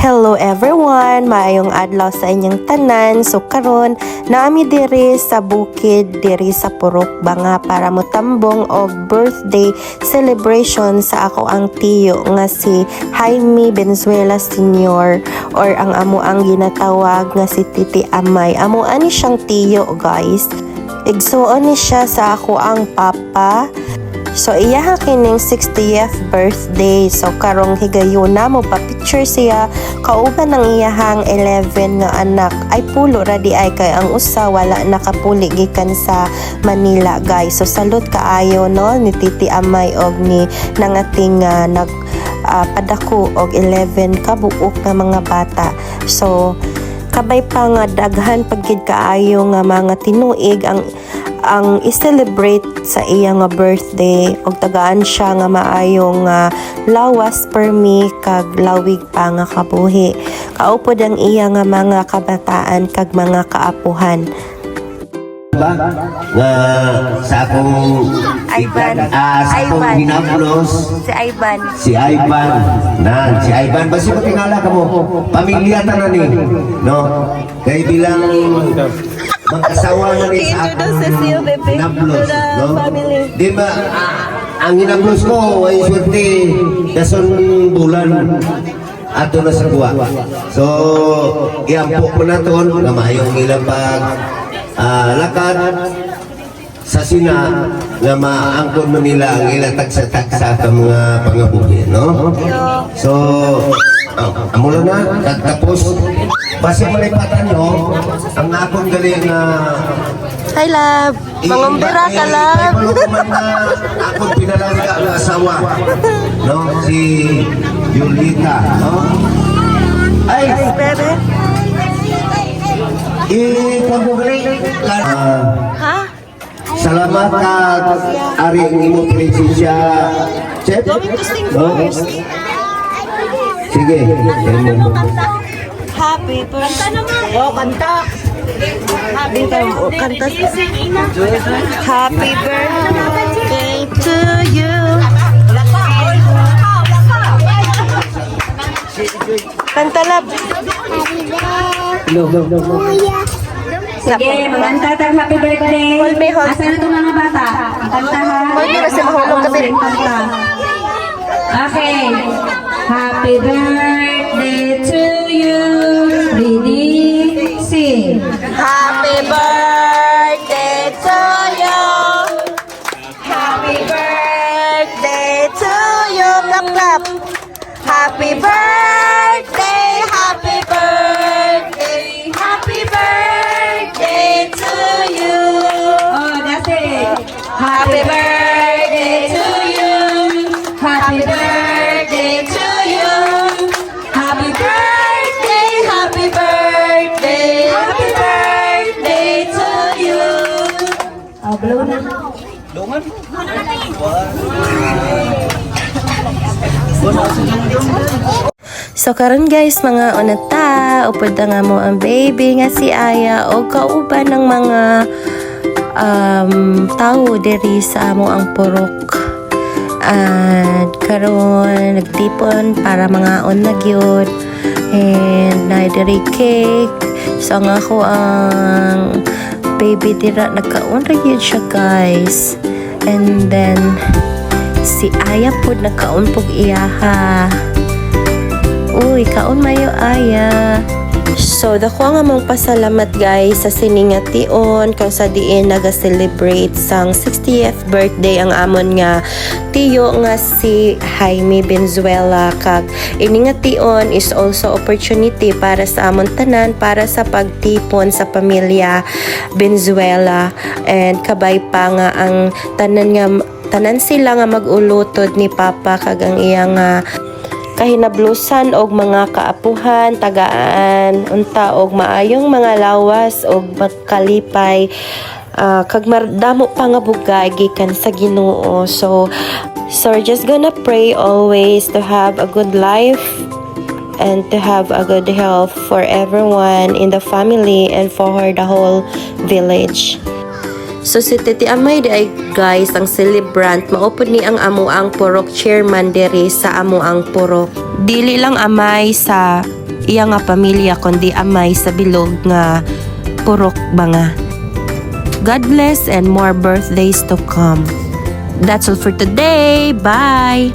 Hello everyone, maayong adlaw sa inyong tanan. So karon naami diri sa bukid diri sa Purok Banga para motambong og birthday celebration sa ako ang tiyo nga si Jaime Benzuela Sr. or ang amo ang ginatawag nga si Titi Amay. Amo ani siyang tiyo, guys. Igsuon ni siya sa ako ang papa. So iya kining 60th birthday. So karong higayon na mo pa-picture siya kauban ng iyahang 11 nga anak. Ay pulo ra di ay kay ang usa wala nakapuli gikan sa Manila, guys. So salute kaayo no ni Titi Amay og ni nangating padako og 11 ka buok nga mga bata. So kabay pa nga daghan pagkid kaayo nga mga tinuig ang i-celebrate sa iya nga birthday og tagaan siya nga maayong lawas permi kag lawig pa nga kabuhi. Kaupod ang iya nga mga kabataan kag mga kaapuhan. Ba? Nga sa akong Ivan. sa akong ginaplos. Si Ivan. Si Ivan ba siya tingala ka mo? Pamilya ta na ni. No? Kay bilang mag-asawa na rin sa akong ginaplos. No? Di ba, ang ginaplos ko ay swerte dason bulan ato na sa kuwa. So, iampo ko na to na mayong ilang lakad sa sina nga maangkon mo nila ang ilang tagsa-tagsa ka mga pangabuhi, no? So, amo lang na, tapos base mo na ipatan nyo, ang akong galing Hi love, mangumbira ka love. akong pinalaga ang asawa, no? Si Yulita, no? Ay, Bebe. Ha? Salamat ka ari ang imo presensya, Chef. No? Sige. Happy birthday. Oh, kanta. Happy birthday. Happy birthday to you. Kanta love. Sige, magkanta tayo happy birthday. Hold me, hold. Asan na itong mga bata? Ang kanta ha? Hold me, kasi mahulog kami. Ang kanta. Okay. Happy birthday to you. Ready? Sing. Happy birthday to you. Happy birthday to you. Clap, clap. Happy birthday, happy birthday, happy birthday to you. Oh, that's it. Happy birthday to you. Happy birthday to you. Happy birthday, happy birthday, happy birthday to you. Oh, blow na. So karon guys, mga unata, upod na nga mo ang baby nga si Aya o kauban ng mga tao diri sa amo ang purok. At karon nagtipon para mga on na gyud and na diri cake. So nga ko ang baby dira nagkaon ra gyud siya, guys. And then si Aya pud nagkaon pug iyaha. Uy, kaon mayo Aya. So, dako nga mong pasalamat guys sa siningation kung sa diin naga-celebrate sang 60th birthday ang amon nga tiyo nga si Jaime Benzuela. Kag iningation is also opportunity para sa amon tanan para sa pagtipon sa pamilya Benzuela. And kabay pa nga ang tanan sila nga mag-ulutod ni Papa kag ang iyang kahinablusan og mga kaapuhan, tagaan, unta og maayong mga lawas og magkalipay kag damo pa nga bugay gikan sa Ginoo. So we're just gonna pray always to have a good life and to have a good health for everyone in the family and for the whole village. So si Titi Amay di ay guys ang celebrant maupod ni ang amo ang purok chairman diri sa amo ang purok. Dili lang amay sa iya nga pamilya kundi amay sa bilog nga purok banga. God bless and more birthdays to come. That's all for today. Bye!